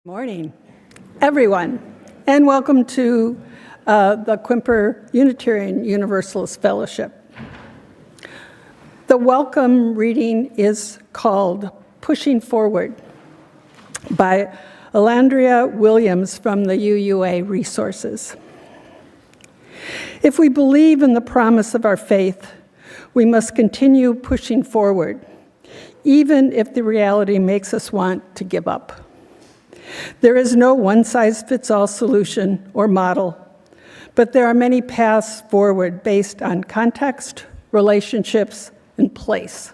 Morning, everyone, and welcome to the Quimper Unitarian Universalist Fellowship. The welcome reading is called Pushing Forward by Alandria Williams from the UUA Resources. If we believe in the promise of our faith, we must continue pushing forward, even if the reality makes us want to give up. There is no one-size-fits-all solution or model, but there are many paths forward based on context, relationships, and place.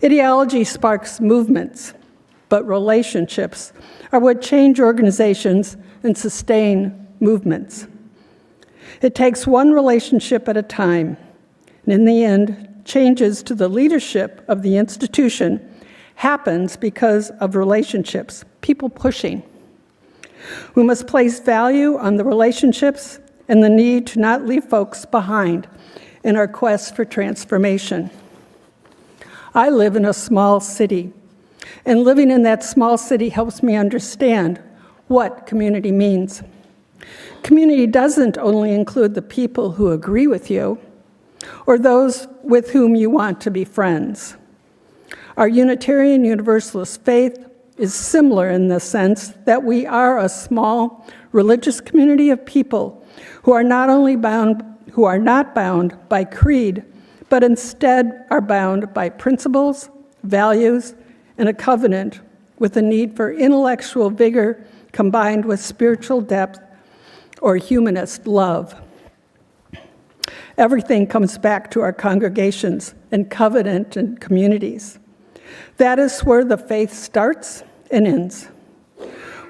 Ideology sparks movements, but relationships are what change organizations and sustain movements. It takes one relationship at a time, and in the end, changes to the leadership of the institution happens because of relationships, people pushing. We must place value on the relationships and the need to not leave folks behind in our quest for transformation. I live in a small city, and living in that small city helps me understand what community means. Community doesn't only include the people who agree with you or those with whom you want to be friends. Our Unitarian Universalist faith is similar in the sense that we are a small religious community of people who are not bound by creed, but instead are bound by principles, values, and a covenant with a need for intellectual vigor combined with spiritual depth or humanist love. Everything comes back to our congregations and covenant and communities. That is where the faith starts and ends.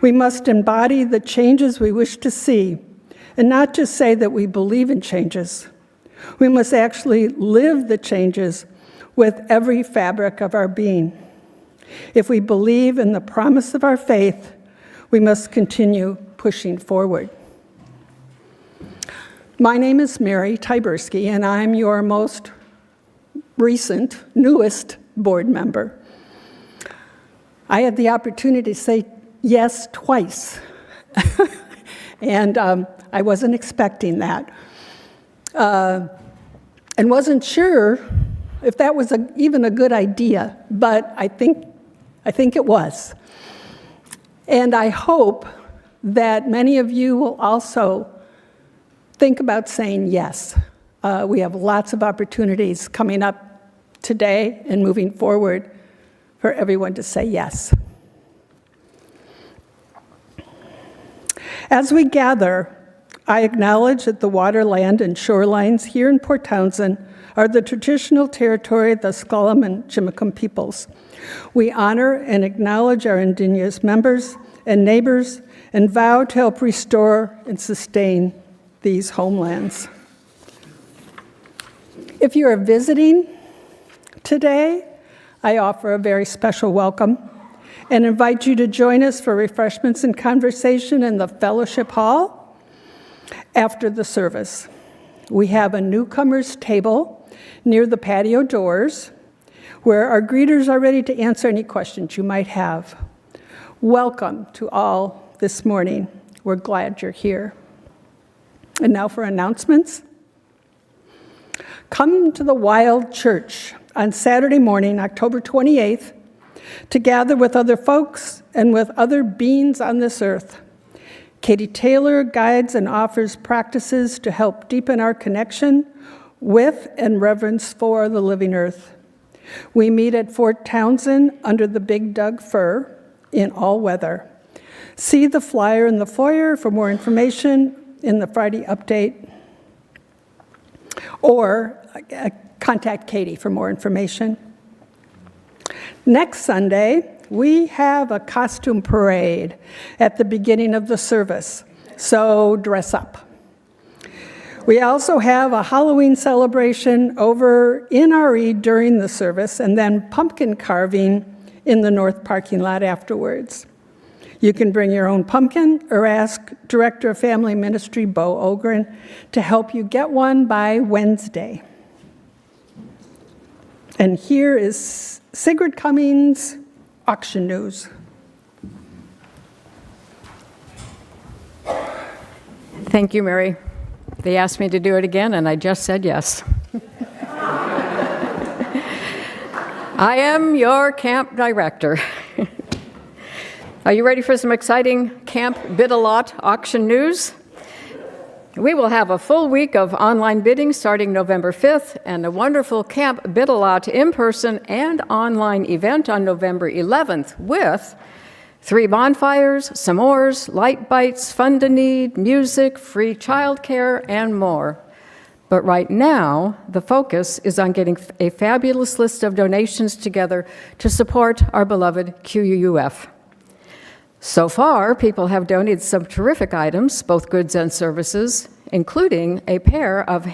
We must embody the changes we wish to see, and not just say that we believe in changes. We must actually live the changes with every fabric of our being. If we believe in the promise of our faith, we must continue pushing forward. My name is Mary Tyberski, and I'm your most recent, newest board member. I had the opportunity to say yes twice, and I wasn't expecting that, and wasn't sure if that was even a good idea, but I think it was. And I hope that many of you will also think about saying yes. We have lots of opportunities coming up today and moving forward for everyone to say yes. As we gather, I acknowledge that the water, land, and shorelines here in Port Townsend are the traditional territory of the S'Klallam and Chimicum peoples. We honor and acknowledge our indigenous members and neighbors and vow to help restore and sustain these homelands. If you are visiting today, I offer a very special welcome and invite you to join us for refreshments and conversation in the fellowship hall after the service. We have a newcomers table near the patio doors where our greeters are ready to answer any questions you might have. Welcome to all this morning. We're glad you're here. And now for announcements. Come to the Wild Church on Saturday morning, October 28th, to gather with other folks and with other beings on this earth. Katie Taylor guides and offers practices to help deepen our connection with and reverence for the living earth. We meet at Fort Townsend under the Big Doug fir in all weather. See the flyer in the foyer for more information in the Friday update, or contact Katie for more information. Next Sunday, we have a costume parade at the beginning of the service, so dress up. We also have a Halloween celebration over in RE during the service, and then pumpkin carving in the north parking lot afterwards. You can bring your own pumpkin or ask Director of Family Ministry, Bo Ogren, to help you get one by Wednesday. And here is Sigrid Cummings' auction news. Thank you, Mary. They asked me to do it again, and I just said yes. I am your camp director. Are you ready for some exciting Camp Bid-A-Lot auction news? We will have a full week of online bidding starting November 5th and a wonderful Camp Bid-A-Lot in-person and online event on November 11th with 3 bonfires, s'mores, light bites, fun to need, music, free childcare, and more. But right now, the focus is on getting a fabulous list of donations together to support our beloved QUUF. So far, people have donated some terrific items, both goods and services, including a pair of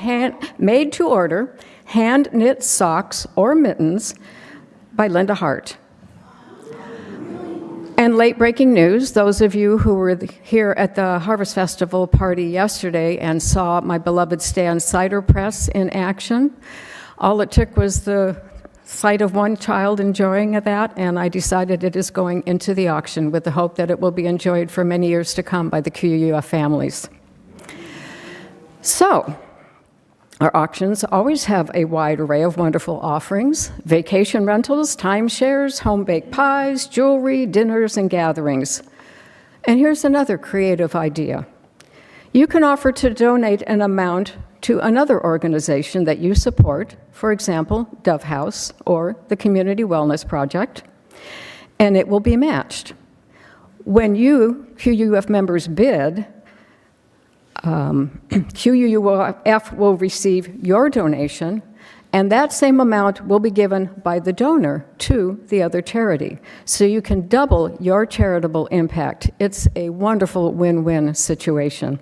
made-to-order, hand-knit socks or mittens by Linda Hart. And late-breaking news, those of you who were here at the Harvest Festival party yesterday and saw my beloved Stan cider press in action, all it took was the sight of one child enjoying that, and I decided it is going into the auction with the hope that it will be enjoyed for many years to come by the QUUF families. So, our auctions always have a wide array of wonderful offerings: vacation rentals, timeshares, home-baked pies, jewelry, dinners, and gatherings. And here's another creative idea. You can offer to donate an amount to another organization that you support, for example, Dove House or the Community Wellness Project, and it will be matched. When you, QUUF members, bid, QUUF will receive your donation, and that same amount will be given by the donor to the other charity. So you can double your charitable impact. It's a wonderful win-win situation.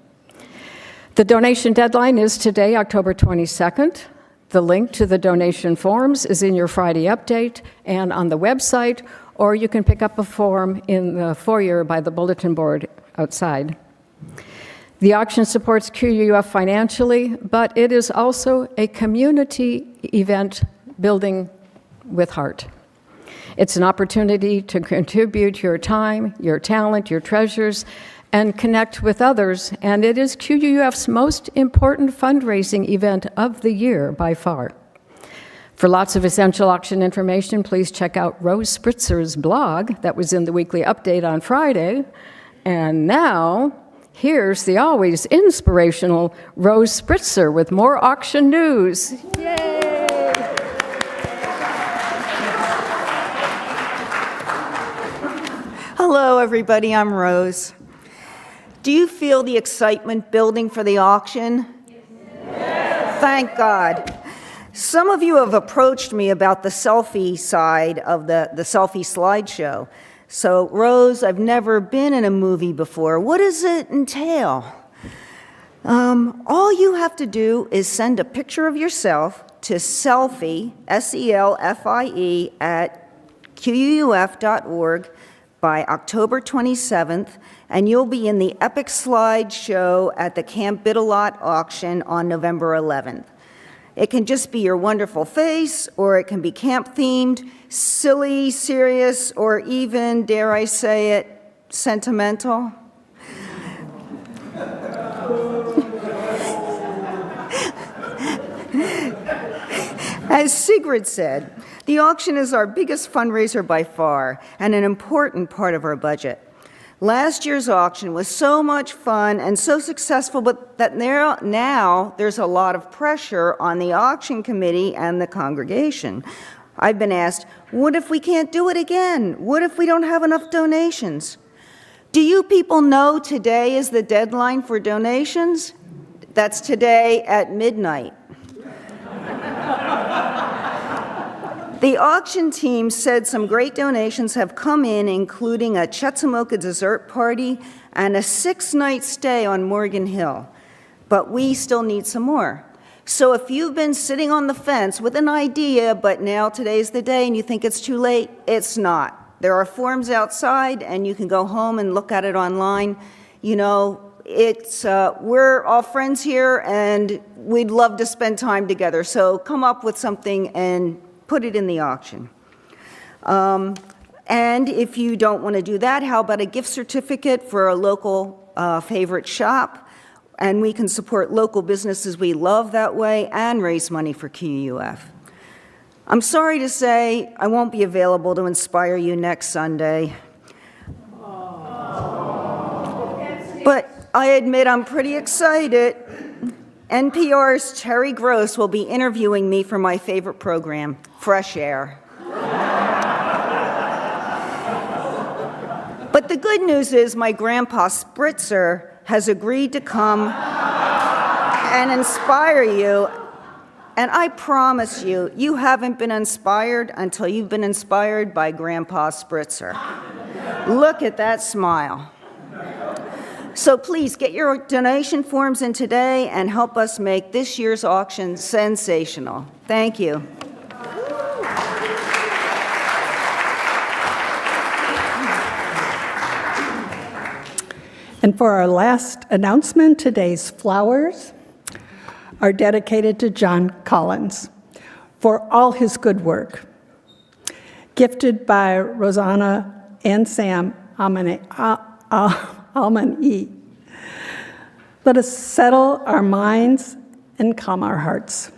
The donation deadline is today, October 22nd. The link to the donation forms is in your Friday update and on the website, or you can pick up a form in the foyer by the bulletin board outside. The auction supports QUUF financially, but it is also a community event building with Hart. It's an opportunity to contribute your time, your talent, your treasures, and connect with others, and it is QUUF's most important fundraising event of the year by far. For lots of essential auction information, please check out Rose Spritzer's blog that was in the weekly update on Friday. And now, here's the always inspirational Rose Spritzer with more auction news. Yay! Hello, everybody. I'm Rose. Do you feel the excitement building for the auction? Yes. Thank God. Some of you have approached me about the selfie side of the selfie slideshow. So, Rose, I've never been in a movie before. What does it entail? All you have to do is send a picture of yourself to selfie, SELFIE, at QUUF.org by October 27th, and you'll be in the epic slideshow at the Camp Bid-A-Lot auction on November 11th. It can just be your wonderful face, or it can be camp-themed, silly, serious, or even, dare I say it, sentimental. As Sigrid said, the auction is our biggest fundraiser by far and an important part of our budget. Last year's auction was so much fun and so successful, but that now there's a lot of pressure on the auction committee and the congregation. I've been asked, what if we can't do it again? What if we don't have enough donations? Do you people know today is the deadline for donations? That's today at midnight. The auction team said some great donations have come in, including a Chetzemoka dessert party and a 6-night stay on Morgan Hill. But we still need some more. So if you've been sitting on the fence with an idea, but now today's the day and you think it's too late, it's not. There are forms outside, and you can go home and look at it online. You know, we're all friends here, and we'd love to spend time together. So come up with something and put it in the auction. And if you don't want to do that, how about a gift certificate for a local favorite shop, and we can support local businesses we love that way and raise money for QUUF. I'm sorry to say I won't be available to inspire you next Sunday. But I admit I'm pretty excited. NPR's Terry Gross will be interviewing me for my favorite program, Fresh Air. But the good news is my grandpa Spritzer has agreed to come and inspire you. And I promise you, you haven't been inspired until you've been inspired by Grandpa Spritzer. Look at that smile. So please get your donation forms in today and help us make this year's auction sensational. Thank you. And for our last announcement, today's flowers are dedicated to John Collins for all his good work. Gifted by Rosanna and Sam Almani. Let us settle our minds and calm our hearts.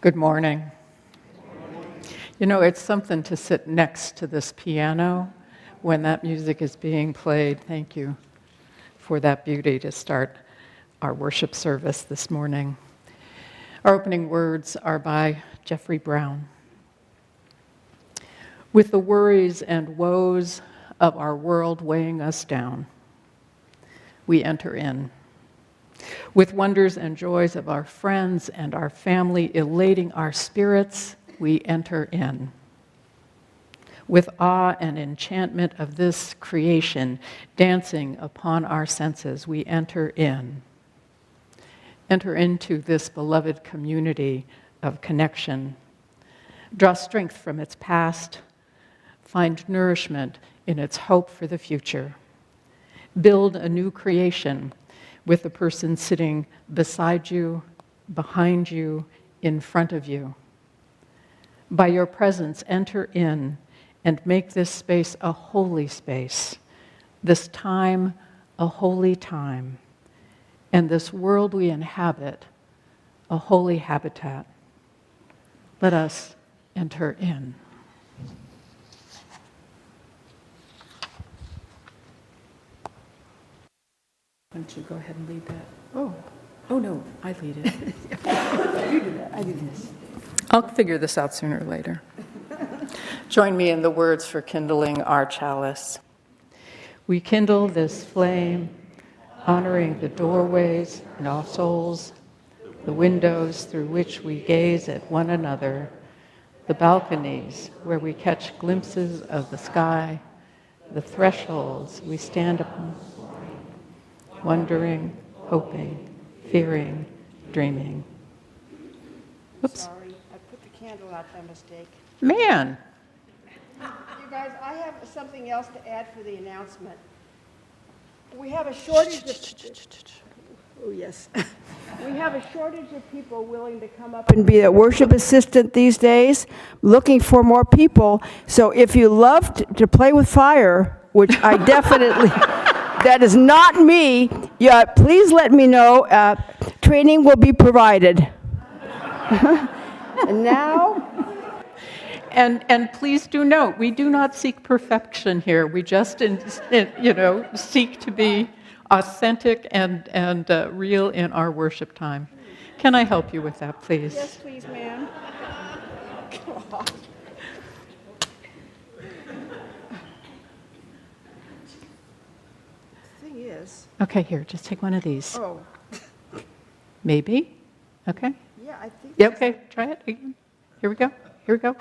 Good morning. You know, it's something to sit next to this piano when that music is being played. Thank you for that beauty to start our worship service this morning. Our opening words are by Jeffrey Brown. With the worries and woes of our world weighing us down, we enter in. With wonders and joys of our friends and our family elating our spirits, we enter in. With awe and enchantment of this creation dancing upon our senses, we enter in. Enter into this beloved community of connection. Draw strength from its past. Find nourishment in its hope for the future. Build a new creation with the person sitting beside you, behind you, in front of you. By your presence, enter in and make this space a holy space, this time a holy time, and this world we inhabit a holy habitat. Let us enter in. Why don't you go ahead and lead that? Oh no, I lead it. You do that, I do this. I'll figure this out sooner or later. Join me in the words for kindling our chalice. We kindle this flame, honoring the doorways in our souls, the windows through which we gaze at one another, the balconies where we catch glimpses of the sky, the thresholds we stand upon, wondering, hoping, fearing, dreaming. Oops. Sorry, I put the candle out by mistake. Man! You guys, I have something else to add for the announcement. We have a shortage of... Oh, yes. We have a shortage of people willing to come up and be a worship assistant these days, looking for more people. So if you love to play with fire, which I definitely... That is not me. Yeah, please let me know. Training will be provided. And now... And please do note, we do not seek perfection here. We just, seek to be authentic and real in our worship time. Can I help you with that, please? Yes, please, ma'am. God. The thing is... Okay, here, just take one of these. Oh, Maybe? Okay. yeah, I think... Yeah, okay, try it again. Here we go. Here we go.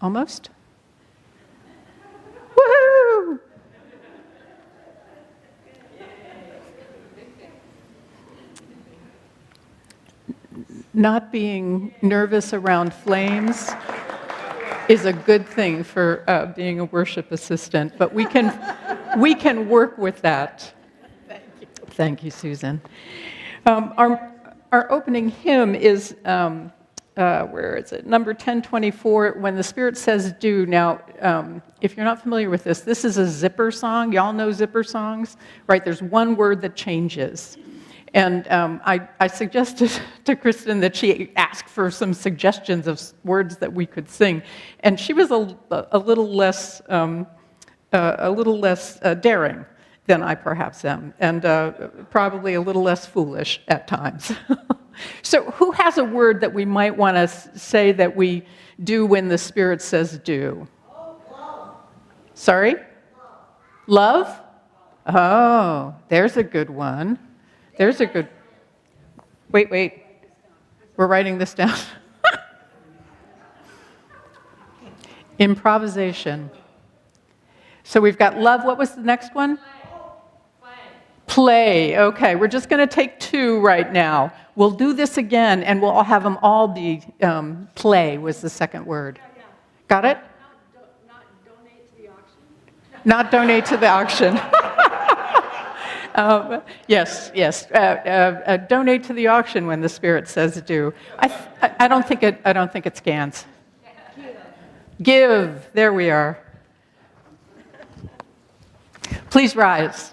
Almost. Woohoo! Not being nervous around flames is a good thing for being a worship assistant, but we can work with that. Thank you, Susan. Our opening hymn is, where is it? Number 1024, When the Spirit Says Do. Now, if you're not familiar with this is a zipper song. Y'all know zipper songs, right? There's one word that changes. And I suggested to Kristin that she ask for some suggestions of words that we could sing. And she was a little less daring than I perhaps am, and probably a little less foolish at times. So who has a word that we might want to say that we do when the Spirit says do? Love. Sorry? Love? Oh, there's a good one. There's a good... Wait. We're writing this down. Improvisation. So we've got love. What was the next one? Play. Okay, we're just going to take two right now. We'll do this again, and we'll have them all be play was the second word. Yeah. Got it? Not donate to the auction. Not donate to the auction. Yes. Donate to the auction when the Spirit says do. I don't think it scans. Give. There we are. Please rise.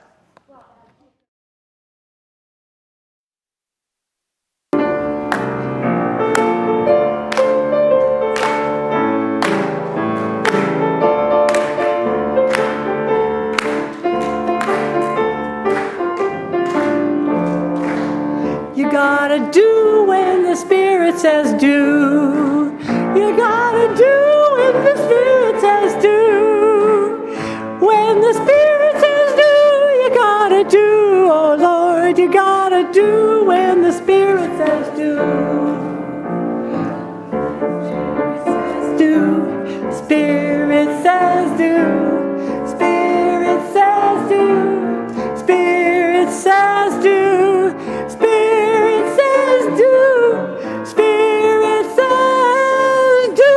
You gotta do when the Spirit says do. You gotta do when the Spirit says do. When the Spirit says do, you gotta do. Oh Lord, you gotta do when the Spirit says do. Do. Spirit says do. Spirit says do. Spirit says do. Spirit says do. Spirit says do.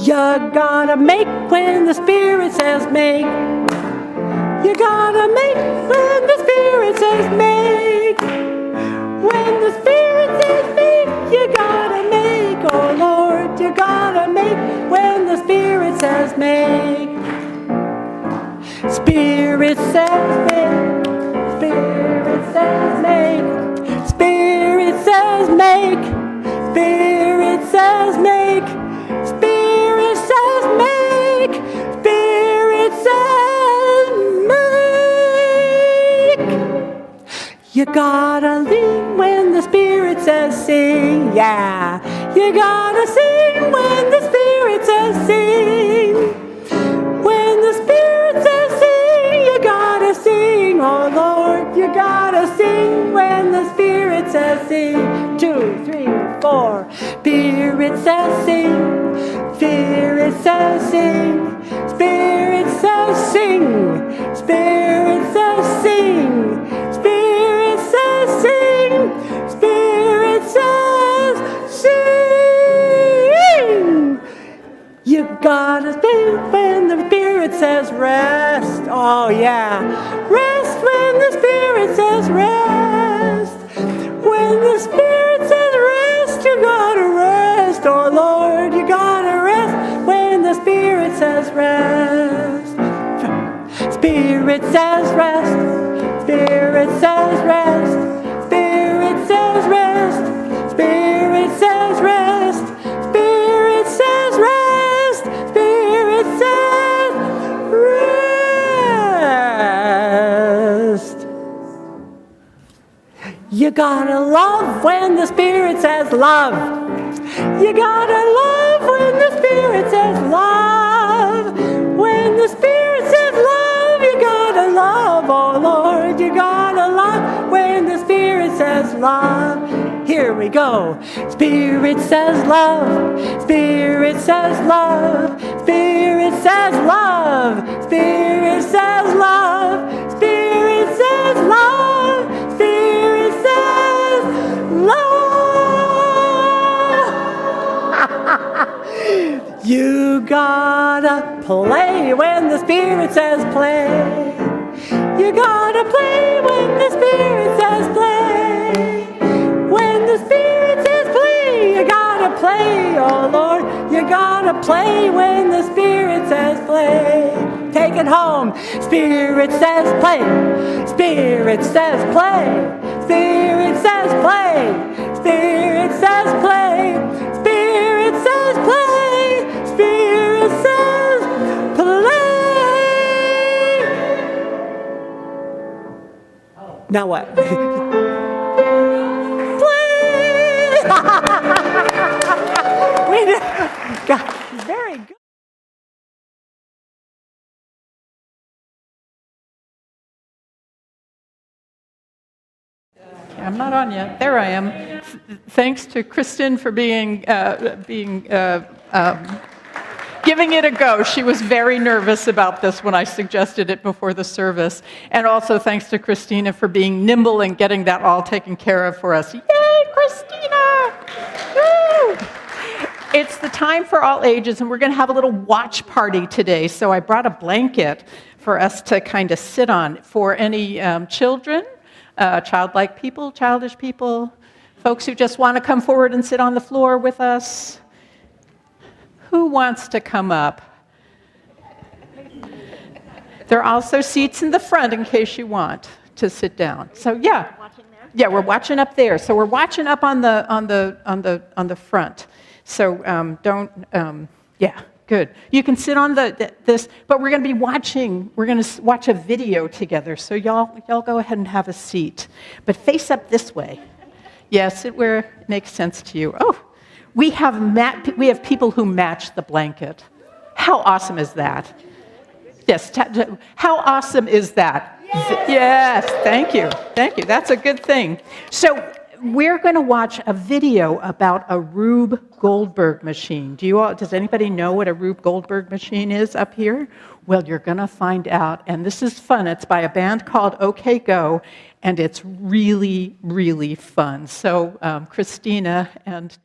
You gotta make when the Spirit says make. You gotta make when says make. Spirit says make. Spirit says make. Spirit says make. Spirit says make. Spirit says make. Spirit says make. You gotta lean when the Spirit says sing. Yeah. You gotta sing when the Spirit says sing. When the Spirit says sing, you gotta sing. Oh Lord, you gotta sing when the Spirit says sing. 2, 3, 4. Spirit says sing. Spirit says sing. Spirit says sing. Spirit says sing. Spirit says sing. Spirit says sing. You gotta sing when the Spirit says rest. Oh yeah. Rest when the Spirit says rest. When the Spirit says rest, you gotta rest. Oh Lord, you gotta rest when the Spirit says rest. Spirit says rest. Spirit says rest. Spirit says rest. Spirit says rest. Spirit says rest. Spirit says rest. You gotta love when the Spirit says love. You gotta love when the Spirit says love. When the Spirit says love, you gotta love. Oh Lord, you gotta love when the Spirit says love. Here we go. Spirit says love. Spirit says love. Spirit says love. Spirit says love. Spirit says love. Spirit says love. You gotta play when the Spirit says play. You gotta play when the Spirit says play. When the Spirit says play, you gotta play. Oh Lord, you gotta play when the Spirit says play. Take it home. Spirit says play. Spirit says play. Spirit says play. Spirit says play. Spirit says play. Spirit says play. Now what? We did. God, very good. I'm not on yet. There I am. Thanks to Kristin for giving it a go. She was very nervous about this when I suggested it before the service. And also thanks to Christina for being nimble and getting that all taken care of for us. Yay, Christina! Woo! It's the time for all ages, and we're going to have a little watch party today. So I brought a blanket for us to kind of sit on for any children, childlike people, childish people, folks who just want to come forward and sit on the floor with us. Who wants to come up? There are also seats in the front in case you want to sit down. So yeah, we're watching up there. So we're watching up on the front. So good. You can sit on this, but we're going to be watching. We're going to watch a video together. So y'all go ahead and have a seat, but face up this way. Yes, it makes sense to you. Oh. We have people who match the blanket. How awesome is that? Yes, how awesome is that? Yes, thank you. That's a good thing. So we're going to watch a video about a Rube Goldberg machine. Does anybody know what a Rube Goldberg machine is up here? Well, you're going to find out, and this is fun. It's by a band called OK Go, and it's really, really fun. So Christina and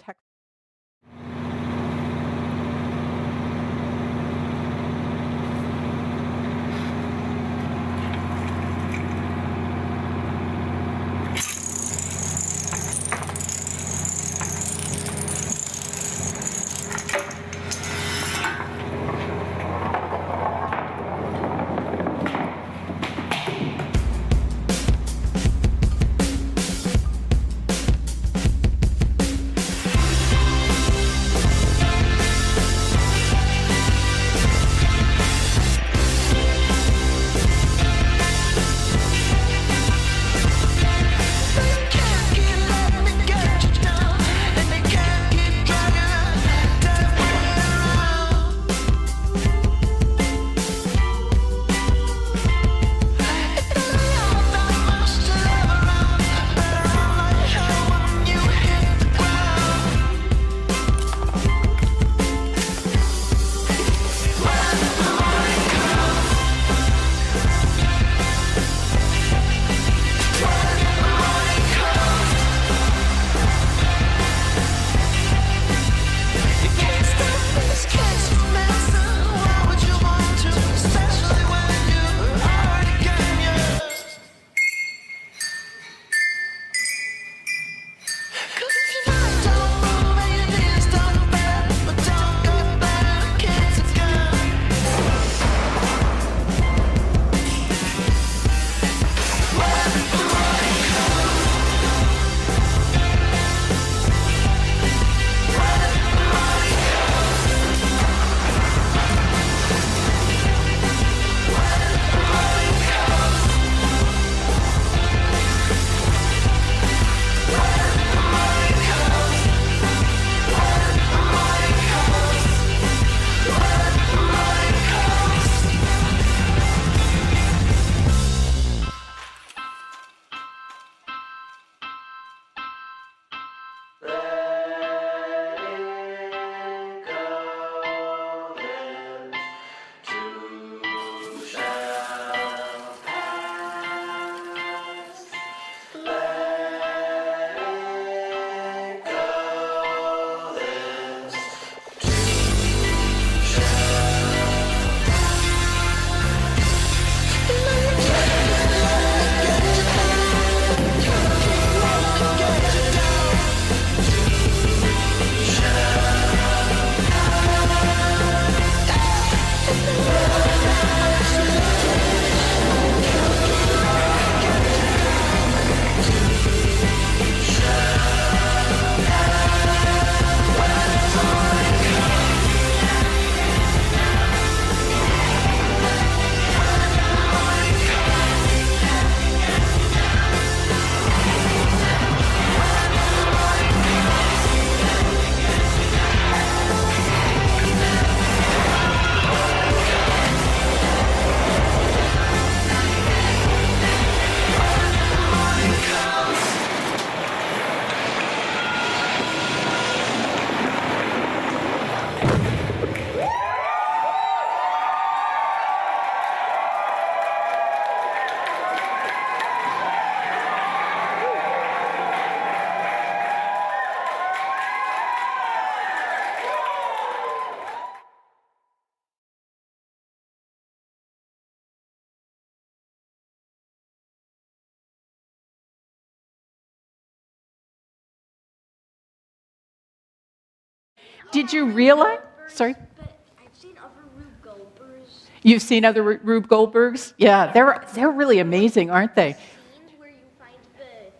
Did you realize? Sorry? But I've seen other Rube Goldbergs. You've seen other Rube Goldbergs? Yeah, they're really amazing, aren't they? Scenes where you find the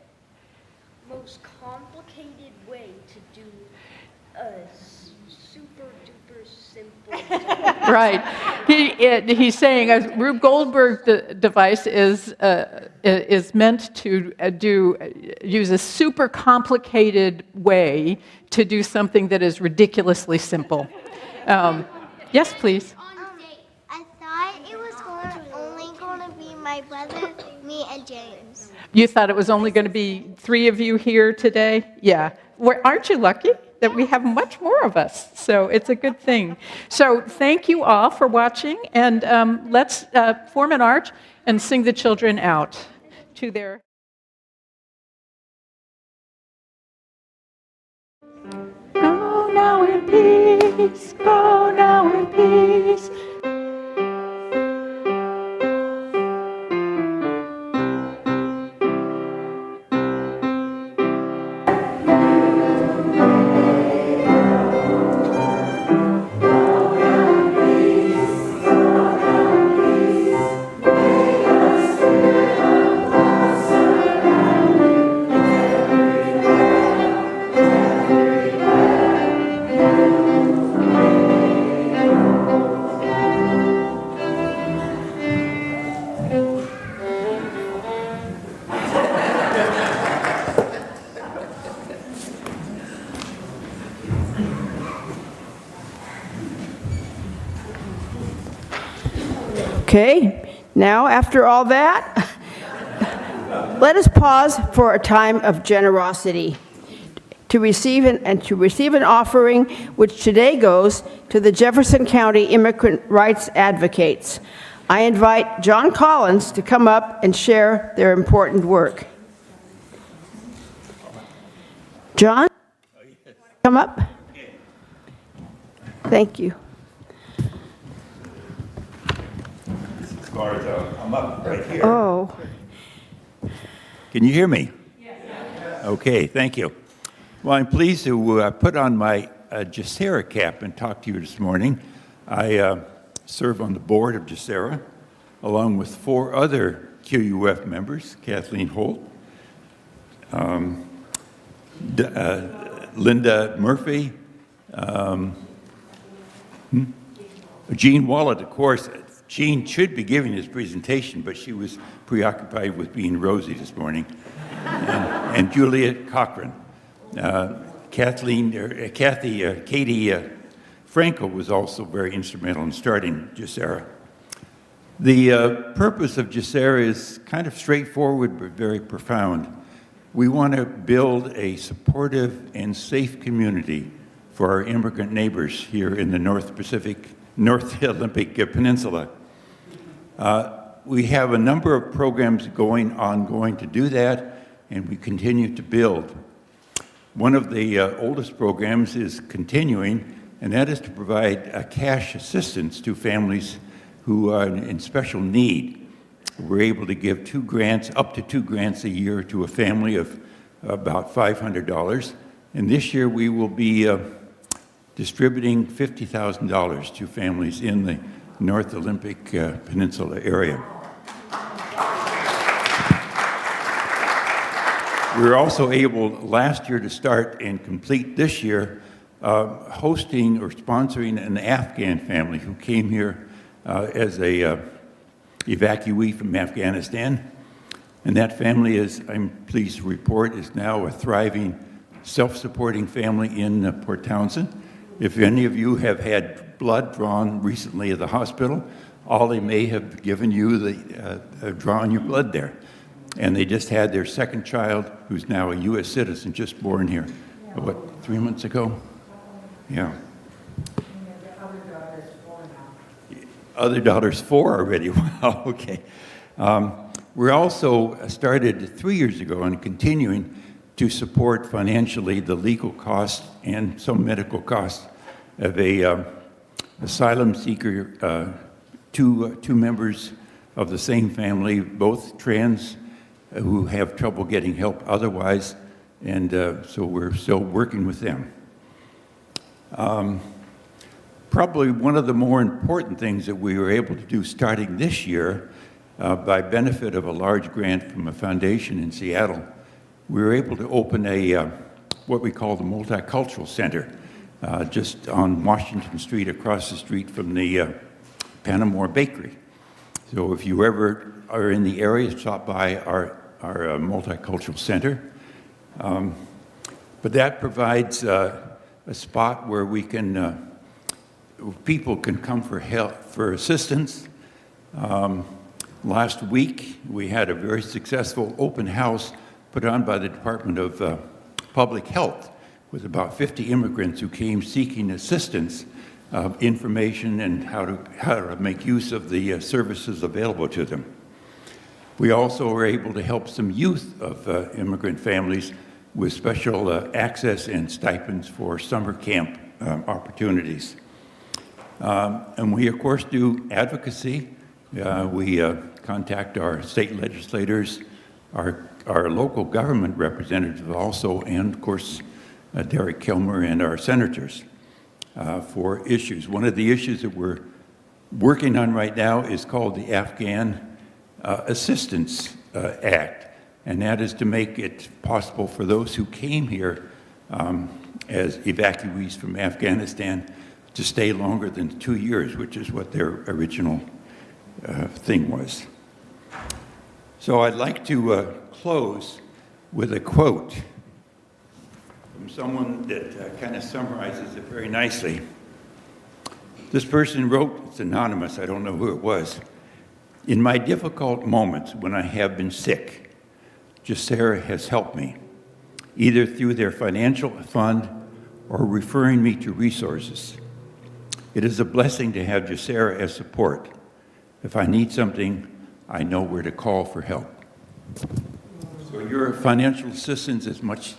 most complicated way to do a super duper simple. Right. He's saying a Rube Goldberg device is meant to use a super complicated way to do something that is ridiculously simple. Yes, please. I thought it was only going to be my brother, me, and James. You thought it was only going to be 3 of you here today? Yeah. Aren't you lucky that we have much more of us? So it's a good thing. So thank you all for watching, and let's form an arch and sing the children out to their... Go now in peace, go now in peace. Okay, now after all that, let us pause for a time of generosity to receive an offering which today goes to the Jefferson County Immigrant Rights Advocates. I invite John Collins to come up and share their important work. John, come up. Thank you. I'm up right here. Oh. Can you hear me? Yes. Okay, thank you. Well, I'm pleased to put on my GESERA cap and talk to you this morning. I serve on the board of GESERA, along with 4 other QUF members, Kathleen Holt, Linda Murphy, Jean Wallet, of course. Jean should be giving this presentation, but she was preoccupied with being Rosie this morning, and Juliet Cochran. Katie Franco was also very instrumental in starting GESERA. The purpose of GESERA is kind of straightforward but very profound. We want to build a supportive and safe community for our immigrant neighbors here in the North Olympic Peninsula. We have a number of programs ongoing to do that, and we continue to build. One of the oldest programs is continuing, and that is to provide cash assistance to families who are in special need. We're able to give up to 2 grants a year to a family of about $500, and this year we will be distributing $50,000 to families in the North Olympic Peninsula area. We were also able last year to start and complete this year hosting or sponsoring an Afghan family who came here as a evacuee from Afghanistan. And that family is, I'm pleased to report, is now a thriving, self-supporting family in Port Townsend. If any of you have had blood drawn recently at the hospital, Ollie may have given you drawn your blood there. And they just had their second child, who's now a U.S. citizen, just born here, what, 3 months ago? Yeah. Other daughter's 4 already. Wow, okay. We also started 3 years ago and continuing to support financially the legal costs and some medical costs of a asylum seeker, two members of the same family, both trans, who have trouble getting help otherwise, and so we're still working with them. Probably one of the more important things that we were able to do starting this year, by benefit of a large grant from a foundation in Seattle, we were able to open a what we call the Multicultural Center, just on Washington Street, across the street from the Panamore Bakery. So if you ever are in the area, stop by our Multicultural Center. But that provides a spot where we can, people can come for help, for assistance. Last week, we had a very successful open house put on by the Department of Public Health with about 50 immigrants who came seeking assistance, information, and how to make use of the services available to them. We also were able to help some youth of immigrant families with special access and stipends for summer camp opportunities. And we, of course, do advocacy. We contact our state legislators, our local government representatives also, and, of course, Derek Kilmer and our senators for issues. One of the issues that we're working on right now is called the Afghan Assistance Act, and that is to make it possible for those who came here as evacuees from Afghanistan to stay longer than 2 years, which is what their original thing was. So I'd like to close with a quote from someone that kind of summarizes it very nicely. This person wrote, it's anonymous, I don't know who it was, "In my difficult moments when I have been sick, Jacera has helped me, either through their financial fund or referring me to resources. It is a blessing to have Jacera as support. If I need something, I know where to call for help." So your financial assistance is much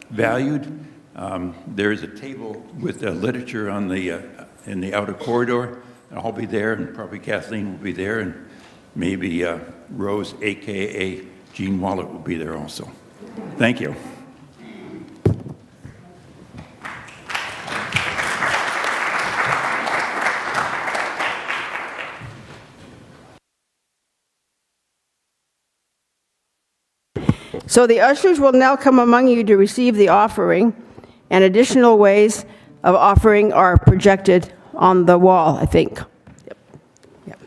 valued. There is a table with literature on in the outer corridor. I'll be there, and probably Kathleen will be there, and maybe Rose, a.k.a. Jean Wallet, will be there also. Thank you. So the ushers will now come among you to receive the offering, and additional ways of offering are projected on the wall, I think. Yep. Yep.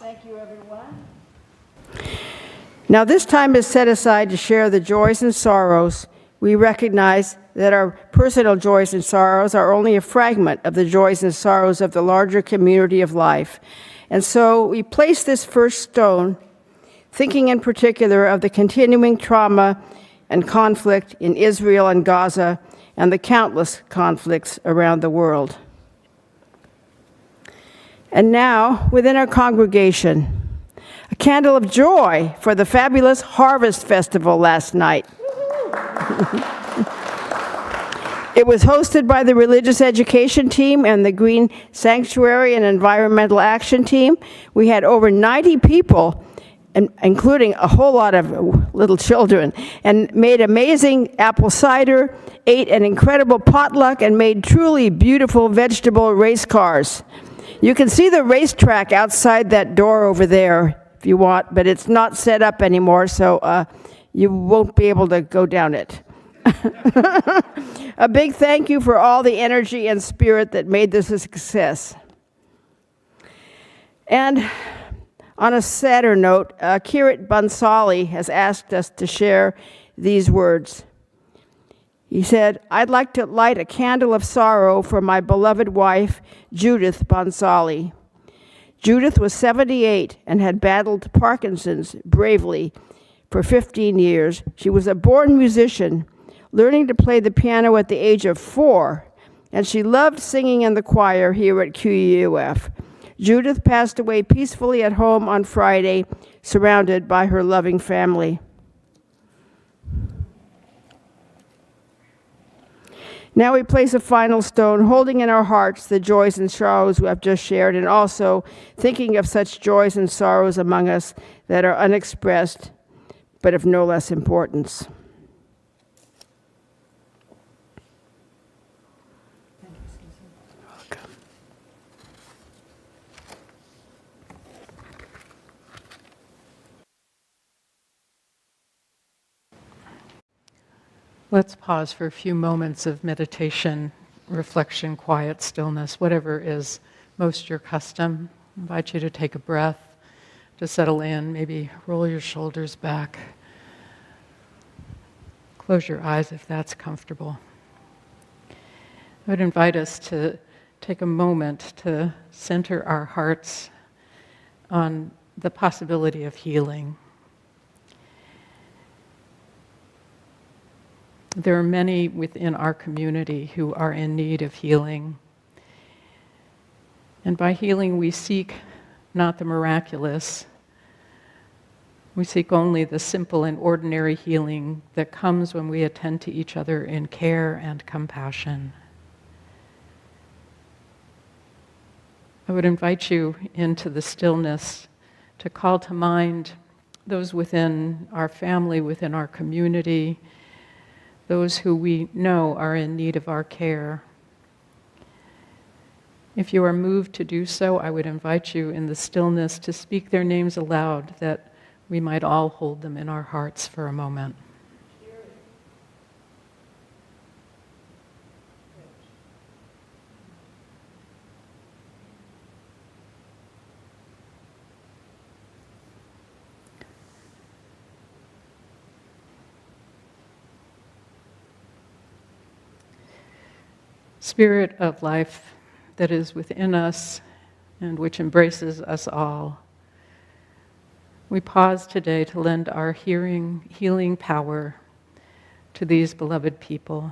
Thank you, everyone. Now, this time is set aside to share the joys and sorrows. We recognize that our personal joys and sorrows are only a fragment of the joys and sorrows of the larger community of life. And so we place this first stone, thinking in particular of the continuing trauma and conflict in Israel and Gaza and the countless conflicts around the world. And now, within our congregation, a candle of joy for the fabulous Harvest Festival last night. It was hosted by the Religious Education Team and the Green Sanctuary and Environmental Action Team. We had over 90 people, including a whole lot of little children, and made amazing apple cider, ate an incredible potluck, and made truly beautiful vegetable race cars. You can see the racetrack outside that door over there if you want, but it's not set up anymore, so you won't be able to go down it. A big thank you for all the energy and spirit that made this a success. And on a sadder note, Kirit Bansali has asked us to share these words. He said, "I'd like to light a candle of sorrow for my beloved wife, Judith Bansali. Judith was 78 and had battled Parkinson's bravely for 15 years. She was a born musician, learning to play the piano at the age of 4, and she loved singing in the choir here at QUUF. Judith passed away peacefully at home on Friday, surrounded by her loving family." Now we place a final stone, holding in our hearts the joys and sorrows we have just shared, and also thinking of such joys and sorrows among us that are unexpressed, but of no less importance. Let's pause for a few moments of meditation, reflection, quiet, stillness, whatever is most your custom. I invite you to take a breath, to settle in, maybe roll your shoulders back. Close your eyes if that's comfortable. I would invite us to take a moment to center our hearts on the possibility of healing. There are many within our community who are in need of healing. And by healing, we seek not the miraculous. We seek only the simple and ordinary healing that comes when we attend to each other in care and compassion. I would invite you into the stillness to call to mind those within our family, within our community, those who we know are in need of our care. If you are moved to do so, I would invite you in the stillness to speak their names aloud, that we might all hold them in our hearts for a moment. Spirit of life that is within us and which embraces us all, we pause today to lend our healing power to these beloved people.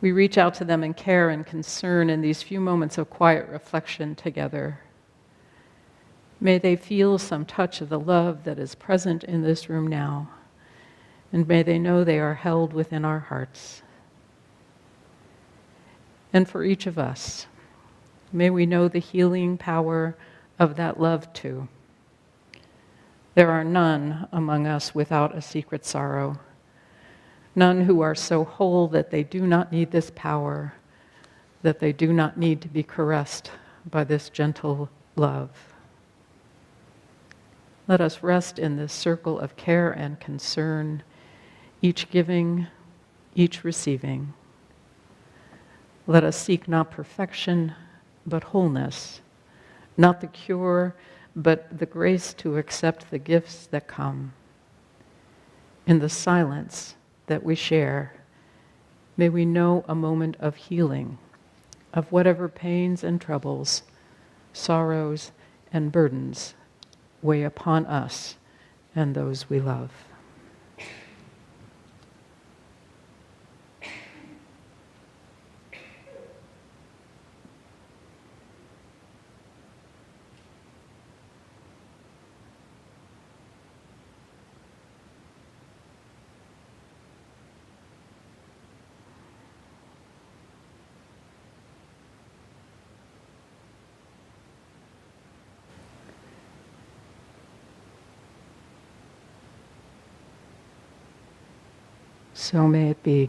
We reach out to them in care and concern in these few moments of quiet reflection together. May they feel some touch of the love that is present in this room now, and may they know they are held within our hearts. And for each of us, may we know the healing power of that love too. There are none among us without a secret sorrow, none who are so whole that they do not need this power, that they do not need to be caressed by this gentle love. Let us rest in this circle of care and concern, each giving, each receiving. Let us seek not perfection, but wholeness, not the cure, but the grace to accept the gifts that come. In the silence that we share, may we know a moment of healing, of whatever pains and troubles, sorrows and burdens weigh upon us and those we love. So may it be.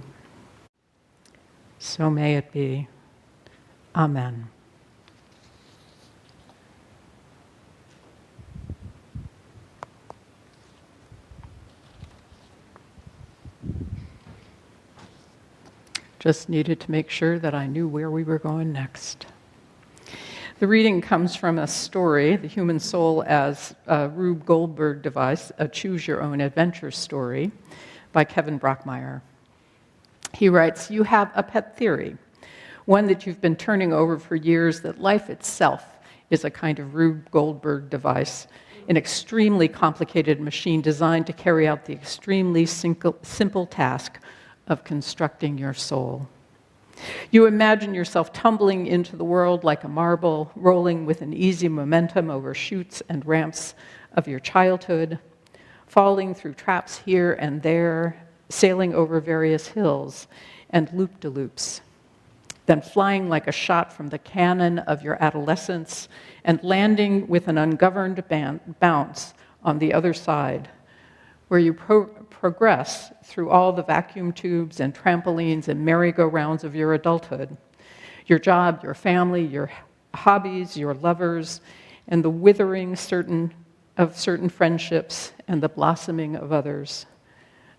So may it be. Amen. Just needed to make sure that I knew where we were going next. The reading comes from a story, The Human Soul as a Rube Goldberg device, a choose-your-own-adventure story, by Kevin Brockmeyer. He writes, "You have a pet theory, one that you've been turning over for years, that life itself is a kind of Rube Goldberg device, an extremely complicated machine designed to carry out the extremely simple task of constructing your soul. You imagine yourself tumbling into the world like a marble, rolling with an easy momentum over chutes and ramps of your childhood, falling through traps here and there, sailing over various hills and loop-de-loops, then flying like a shot from the cannon of your adolescence and landing with an ungoverned bounce on the other side, where you progress through all the vacuum tubes and trampolines and merry-go-rounds of your adulthood, your job, your family, your hobbies, your lovers, and the withering of certain friendships and the blossoming of others,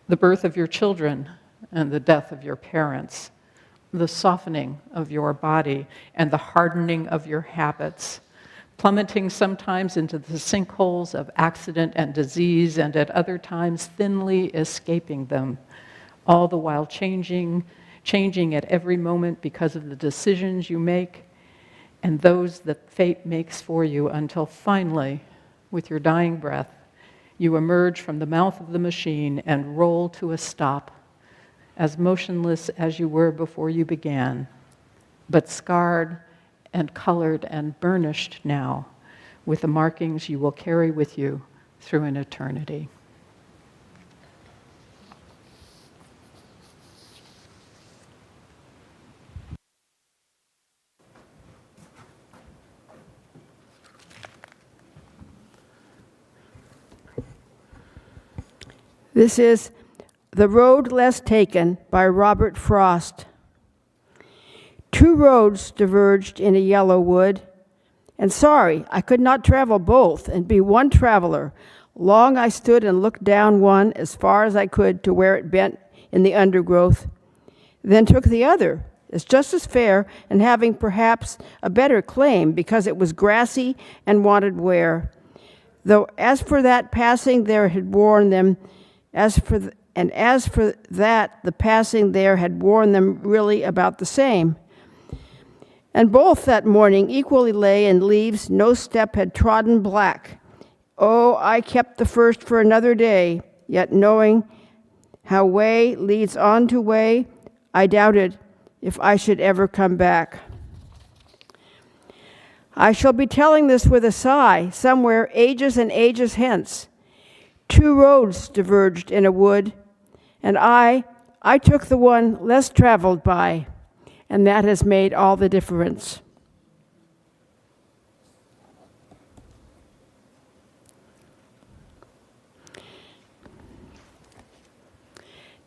the birth of your children and the death of your parents, the softening of your body and the hardening of your habits, plummeting sometimes into the sinkholes of accident and disease, and at other times thinly escaping them, all the while changing at every moment because of the decisions you make and those that fate makes for you, until finally, with your dying breath, you emerge from the mouth of the machine and roll to a stop, as motionless as you were before you began, but scarred and colored and burnished now with the markings you will carry with you through an eternity." This is The Road Less Taken by Robert Frost. Two roads diverged in a yellow wood, and sorry, I could not travel both and be one traveler. Long I stood and looked down one as far as I could to where it bent in the undergrowth, then took the other, as just as fair and having perhaps a better claim because it was grassy and wanted wear. Though as for that passing there had worn them, as for that, the passing there had worn them really about the same. And both that morning equally lay in leaves no step had trodden black. Oh, I kept the first for another day, yet knowing how way leads on to way, I doubted if I should ever come back. I shall be telling this with a sigh, somewhere ages and ages hence. Two roads diverged in a wood, and I took the one less traveled by, and that has made all the difference.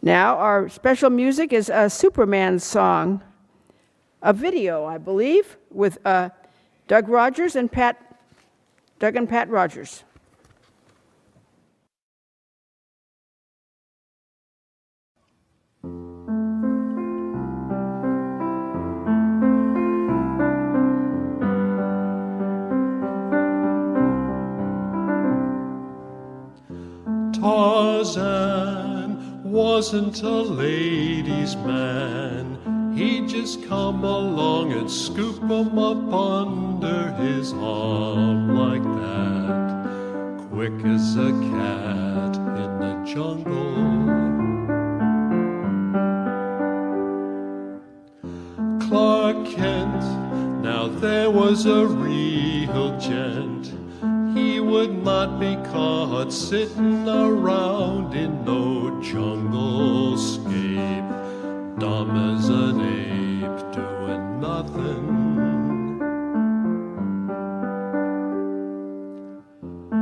Now, our special music is a Superman song, a video, I believe, with Doug and Pat Rodgers. wasn't a ladies' man. He'd just come along and scoop 'em up under his arm like that, quick as a cat in the jungle. Clark Kent, now there was a real gent. He would not be caught sitting around in no jungle scape, dumb as an ape, doing nothing.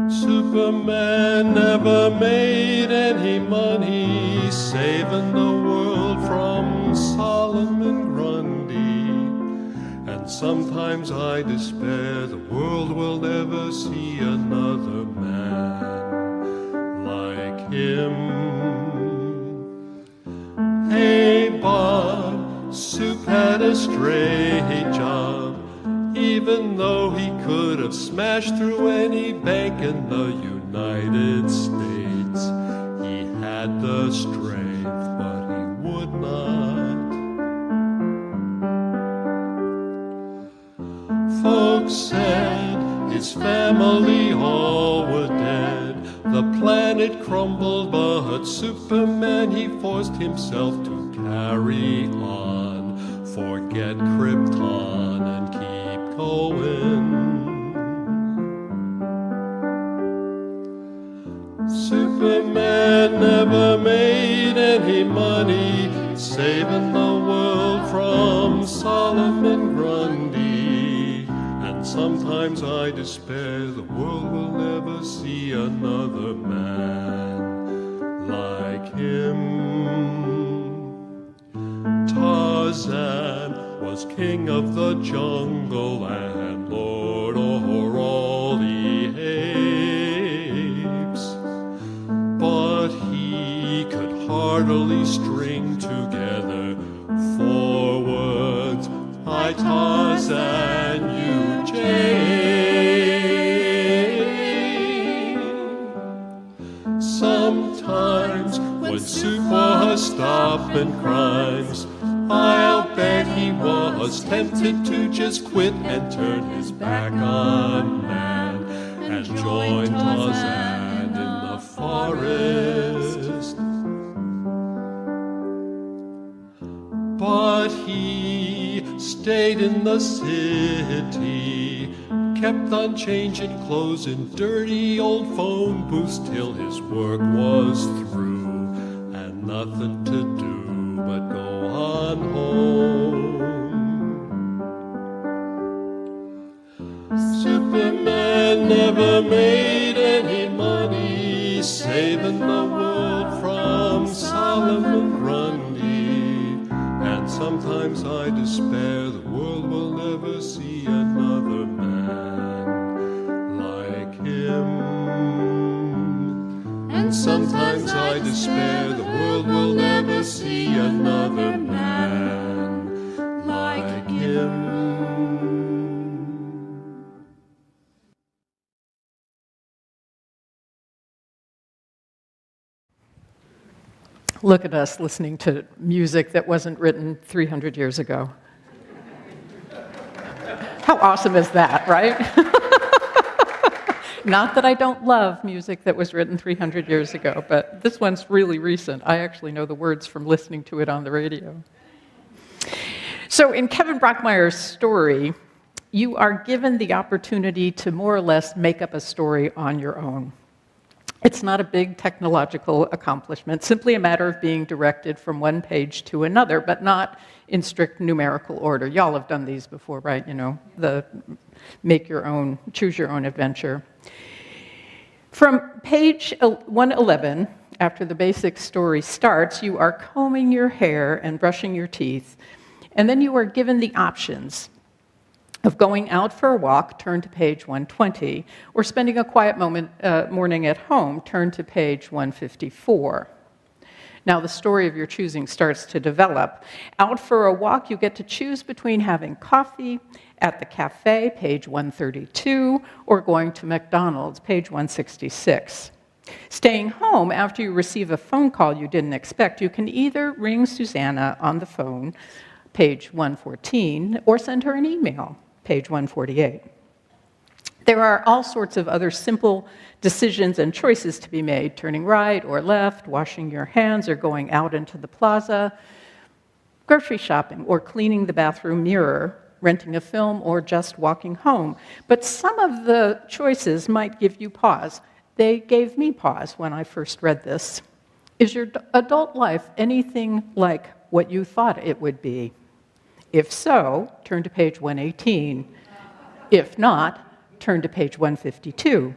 Superman never made any money, saving the world from Solomon Grundy. And sometimes I despair the world will never see another man like him. Hey Bob, Soup had a straight job, even though he could have smashed through any bank in the United States. He had the strength, but he would not. Folks said his family all were dead. The planet crumbled, but Superman, he forced himself to carry on, forget Krypton and keep going. Superman never made any money, saving the world from Solomon Grundy. And sometimes I despair the world will never see another man like him. Tarzan was king of the jungle and lord o'er all the apes, but he could hardly string together 4 words, I Tarzan, you Jane. Sometimes when Soup was stopping crimes, I'll bet he was tempted to just quit and turn his back on man and join Tarzan in the forest. But he stayed in the city, kept on changing clothes in dirty old phone booths till his work was through and nothing to do but go on home. Superman never made any money, saving the world from Solomon Grundy. And sometimes I despair the world will never see another man like him. And sometimes I despair the world will never see another man like him. Look at us listening to music that wasn't written 300 years ago. How awesome is that, right? Not that I don't love music that was written 300 years ago, but this one's really recent. I actually know the words from listening to it on the radio. So in Kevin Brockmeyer's story, you are given the opportunity to more or less make up a story on your own. It's not a big technological accomplishment, simply a matter of being directed from one page to another, but not in strict numerical order. Y'all have done these before, right? You know, the make your own, choose your own adventure. From page 111, after the basic story starts, you are combing your hair and brushing your teeth, and then you are given the options of going out for a walk, turn to page 120, or spending a quiet morning at home, turn to page 154. Now the story of your choosing starts to develop. Out for a walk, you get to choose between having coffee at the cafe, page 132, or going to McDonald's, page 166. Staying home after you receive a phone call you didn't expect, you can either ring Susanna on the phone, page 114, or send her an email, page 148. There are all sorts of other simple decisions and choices to be made, turning right or left, washing your hands or going out into the plaza, grocery shopping or cleaning the bathroom mirror, renting a film, or just walking home. But some of the choices might give you pause. They gave me pause when I first read this. Is your adult life anything like what you thought it would be? If so, turn to page 118. If not, turn to page 152.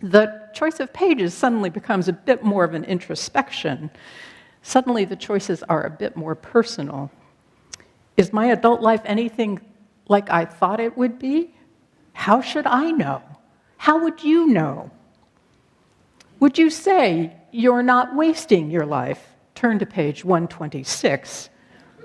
The choice of pages suddenly becomes a bit more of an introspection. Suddenly the choices are a bit more personal. Is my adult life anything like I thought it would be? How should I know? How would you know? Would you say you're not wasting your life? Turn to page 126.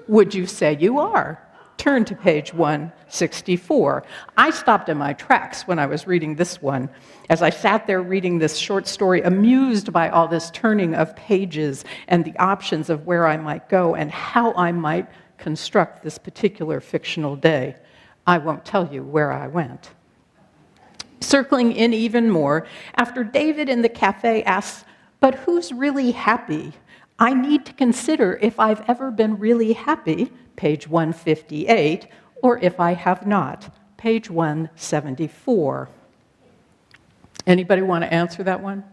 Would you say you are? Turn to page 164. I stopped in my tracks when I was reading this one, as I sat there reading this short story, amused by all this turning of pages and the options of where I might go and how I might construct this particular fictional day. I won't tell you where I went. Circling in even more, after David in the cafe asks, "But who's really happy? I need to consider if I've ever been really happy," page 158, or if I have not, page 174. Anybody want to answer that one?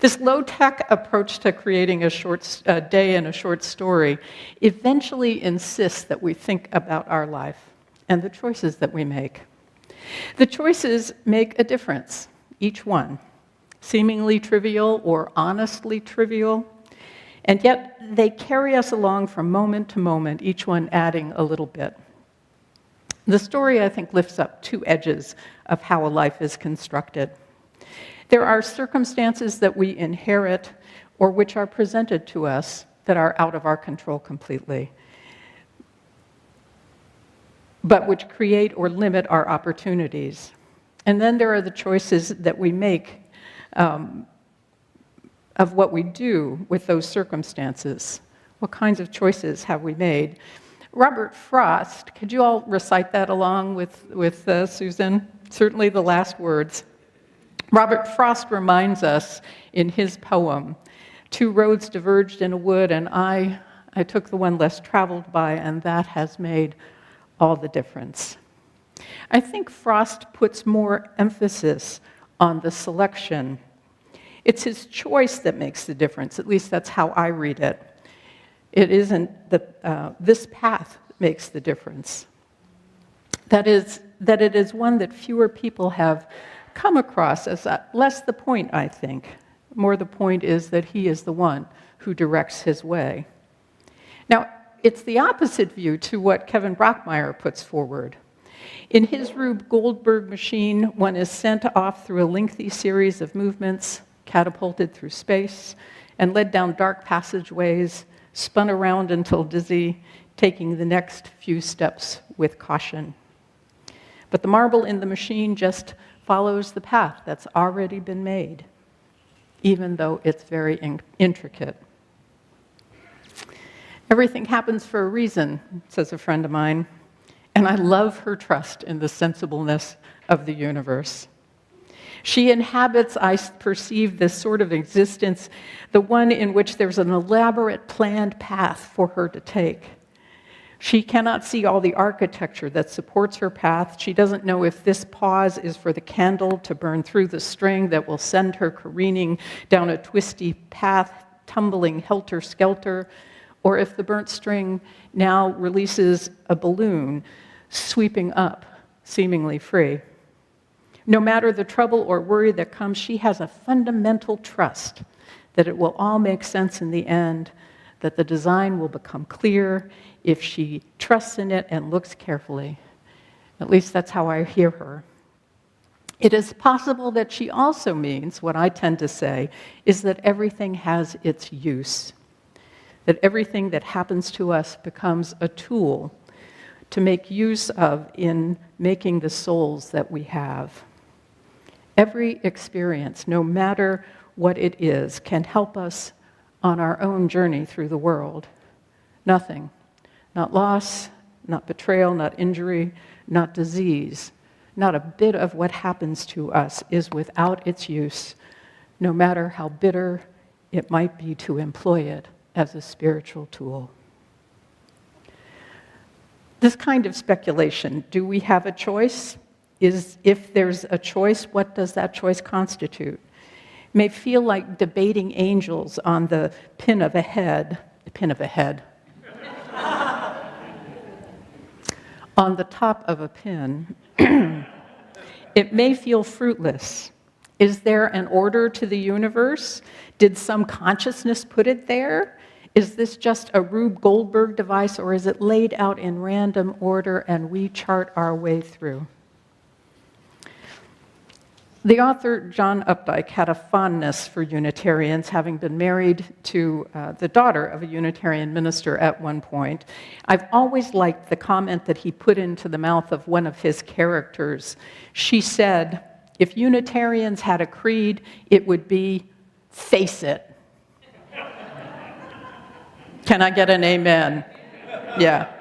This low-tech approach to creating a day and a short story eventually insists that we think about our life and the choices that we make. The choices make a difference, each one, seemingly trivial or honestly trivial, and yet they carry us along from moment to moment, each one adding a little bit. The story, I think, lifts up two edges of how a life is constructed. There are circumstances that we inherit or which are presented to us that are out of our control completely, but which create or limit our opportunities. And then there are the choices that we make of what we do with those circumstances. What kinds of choices have we made? Robert Frost, could you all recite that along with Susan? Certainly the last words. Robert Frost reminds us in his poem, "Two roads diverged in a wood, and I took the one less traveled by, and that has made all the difference." I think Frost puts more emphasis on the selection. It's his choice that makes the difference, at least that's how I read it. It isn't that this path makes the difference. That it is one that fewer people have come across as less the point, I think. More the point is that he is the one who directs his way. Now, it's the opposite view to what Kevin Brockmeyer puts forward. In his Rube Goldberg machine, one is sent off through a lengthy series of movements, catapulted through space, and led down dark passageways, spun around until dizzy, taking the next few steps with caution. But the marble in the machine just follows the path that's already been made, even though it's very intricate. Everything happens for a reason, says a friend of mine, and I love her trust in the sensibleness of the universe. She inhabits, I perceive, this sort of existence, the one in which there's an elaborate planned path for her to take. She cannot see all the architecture that supports her path. She doesn't know if this pause is for the candle to burn through the string that will send her careening down a twisty path, tumbling helter-skelter, or if the burnt string now releases a balloon, sweeping up, seemingly free. No matter the trouble or worry that comes, she has a fundamental trust that it will all make sense in the end, that the design will become clear if she trusts in it and looks carefully. At least that's how I hear her. It is possible that she also means, what I tend to say, is that everything has its use, that everything that happens to us becomes a tool to make use of in making the souls that we have. Every experience, no matter what it is, can help us on our own journey through the world. Nothing, not loss, not betrayal, not injury, not disease, not a bit of what happens to us is without its use, no matter how bitter it might be to employ it as a spiritual tool. This kind of speculation, do we have a choice? If there's a choice, what does that choice constitute? It may feel like debating angels on the pin of a head, on the top of a pin. It may feel fruitless. Is there an order to the universe? Did some consciousness put it there? Is this just a Rube Goldberg device, or is it laid out in random order and we chart our way through? The author, John Updike, had a fondness for Unitarians, having been married to the daughter of a Unitarian minister at one point. I've always liked the comment that he put into the mouth of one of his characters. She said, if Unitarians had a creed, it would be, face it. Can I get an amen? Yeah.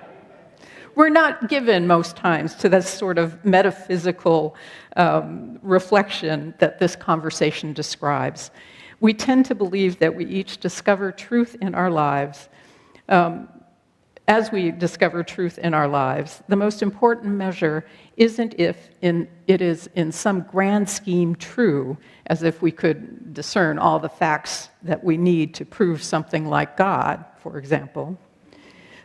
We're not given most times to that sort of metaphysical reflection that this conversation describes. We tend to believe that we each discover truth in our lives. As we discover truth in our lives, the most important measure isn't if it is in some grand scheme true, as if we could discern all the facts that we need to prove something like God, for example.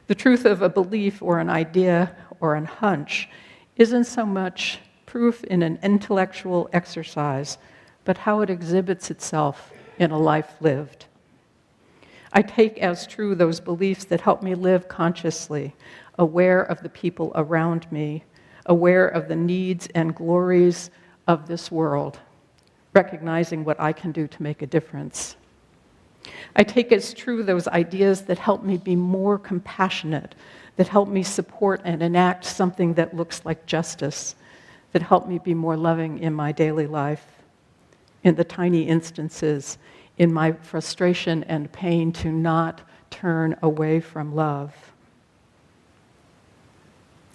The truth of a belief or an idea or a hunch isn't so much proof in an intellectual exercise, but how it exhibits itself in a life lived. I take as true those beliefs that help me live consciously, aware of the people around me, aware of the needs and glories of this world, recognizing what I can do to make a difference. I take as true those ideas that help me be more compassionate, that help me support and enact something that looks like justice, that help me be more loving in my daily life, in the tiny instances, in my frustration and pain to not turn away from love.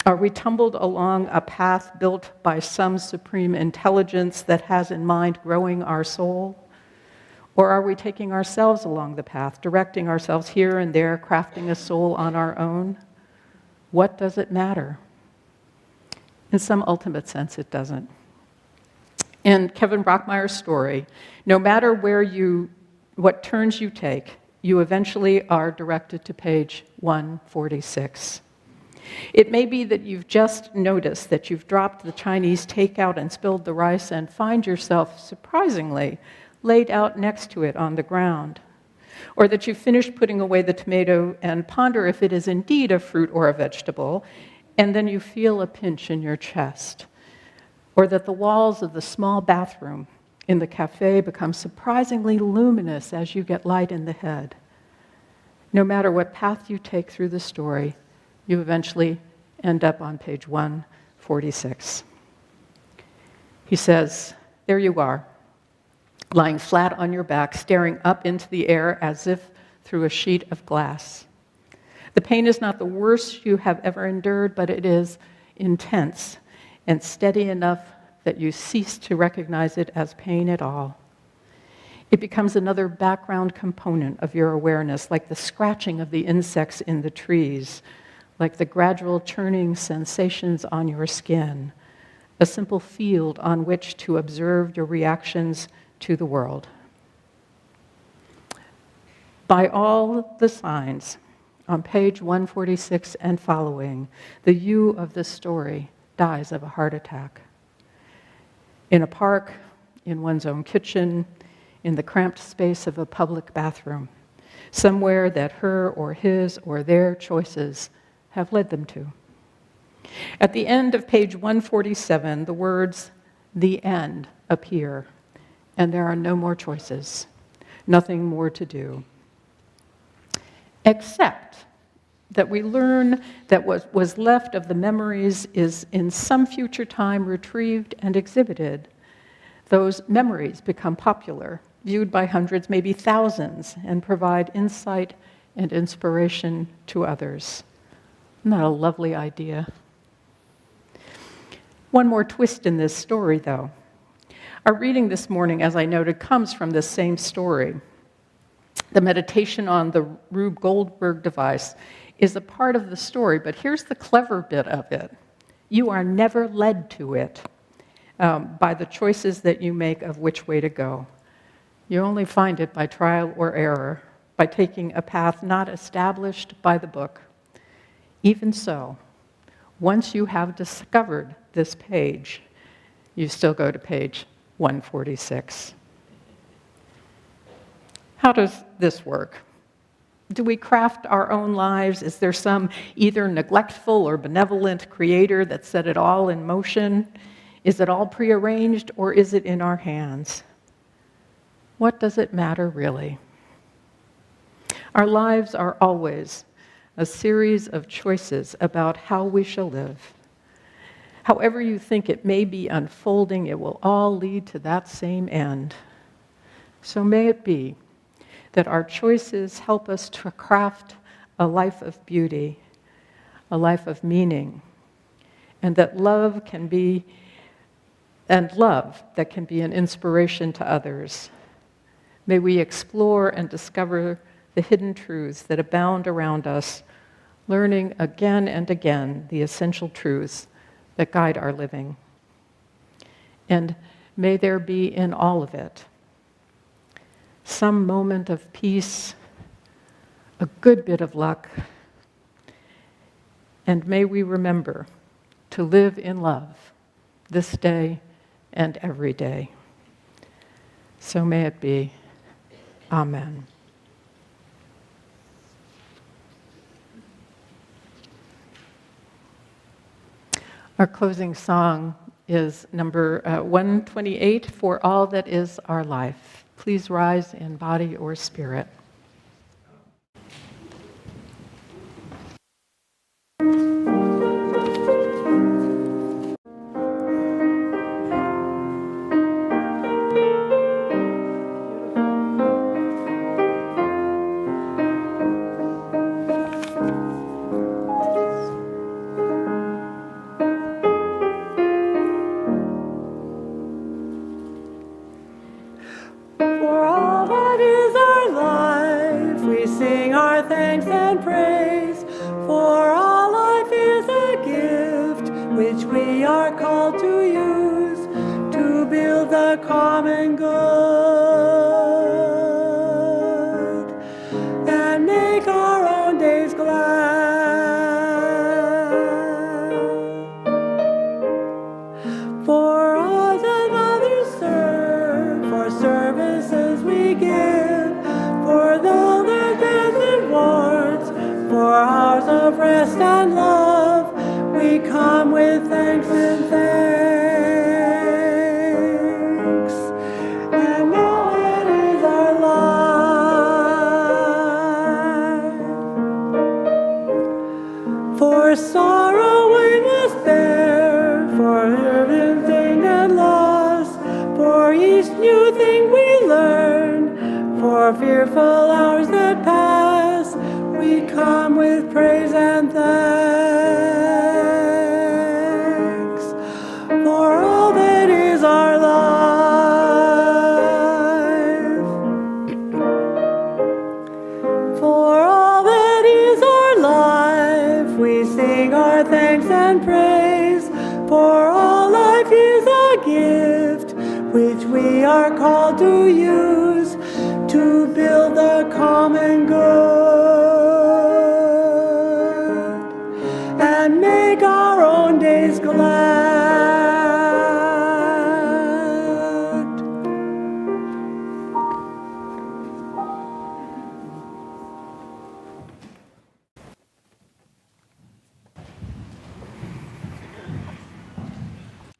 Are we tumbled along a path built by some supreme intelligence that has in mind growing our soul? Or are we taking ourselves along the path, directing ourselves here and there, crafting a soul on our own? What does it matter? In some ultimate sense, it doesn't. In Kevin Brockmeyer's story, no matter what turns you take, you eventually are directed to page 146. It may be that you've just noticed that you've dropped the Chinese takeout and spilled the rice and find yourself, surprisingly, laid out next to it on the ground. Or that you've finished putting away the tomato and ponder if it is indeed a fruit or a vegetable, and then you feel a pinch in your chest. Or that the walls of the small bathroom in the cafe become surprisingly luminous as you get light in the head. No matter what path you take through the story, you eventually end up on page 146. He says, there you are, lying flat on your back, staring up into the air as if through a sheet of glass. The pain is not the worst you have ever endured, but it is intense and steady enough that you cease to recognize it as pain at all. It becomes another background component of your awareness, like the scratching of the insects in the trees, like the gradual churning sensations on your skin, a simple field on which to observe your reactions to the world. By all the signs, on page 146 and following, the you of this story dies of a heart attack. In a park, in one's own kitchen, in the cramped space of a public bathroom, somewhere that her or his or their choices have led them to. At the end of page 147, the words, "the end," appear, and there are no more choices, nothing more to do. Except that we learn that what was left of the memories is in some future time retrieved and exhibited. those memories become popular, viewed by hundreds, maybe thousands, and provide insight and inspiration to others. Isn't that a lovely idea? One more twist in this story, though. Our reading this morning, as I noted, comes from this same story. The meditation on the Rube Goldberg device is a part of the story, but here's the clever bit of it. You are never led to it by the choices that you make of which way to go. You only find it by trial or error, by taking a path not established by the book. Even so, once you have discovered this page, you still go to page 146. How does this work? Do we craft our own lives? Is there some either neglectful or benevolent creator that set it all in motion? Is it all prearranged, or is it in our hands? What does it matter, really? Our lives are always a series of choices about how we shall live. However you think it may be unfolding, it will all lead to that same end. So may it be that our choices help us to craft a life of beauty, a life of meaning, and that love that can be an inspiration to others. May we explore and discover the hidden truths that abound around us, learning again and again the essential truths that guide our living. And may there be in all of it some moment of peace, a good bit of luck, and may we remember to live in love this day and every day. So may it be. Amen. Our closing song is number 128, For All That Is Our Life. Please rise in body or spirit.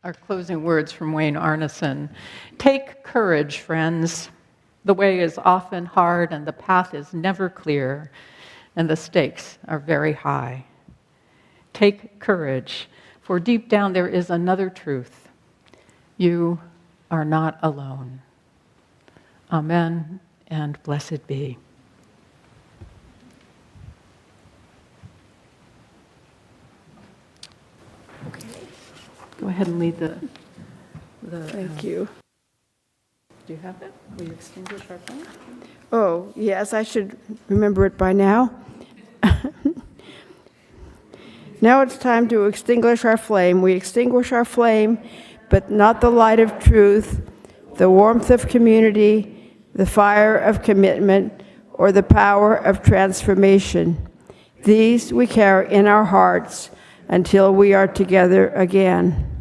Our closing words from Wayne Arneson. Take courage, friends. The way is often hard and the path is never clear, and the stakes are very high. Take courage, for deep down there is another truth. You are not alone. Amen, and blessed be. Go ahead and lead the Thank you. do you have it? Will you extinguish our flame? Oh, yes, I should remember it by now. Now it's time to extinguish our flame. We extinguish our flame, but not the light of truth, the warmth of community, the fire of commitment, or the power of transformation. These we carry in our hearts until we are together again.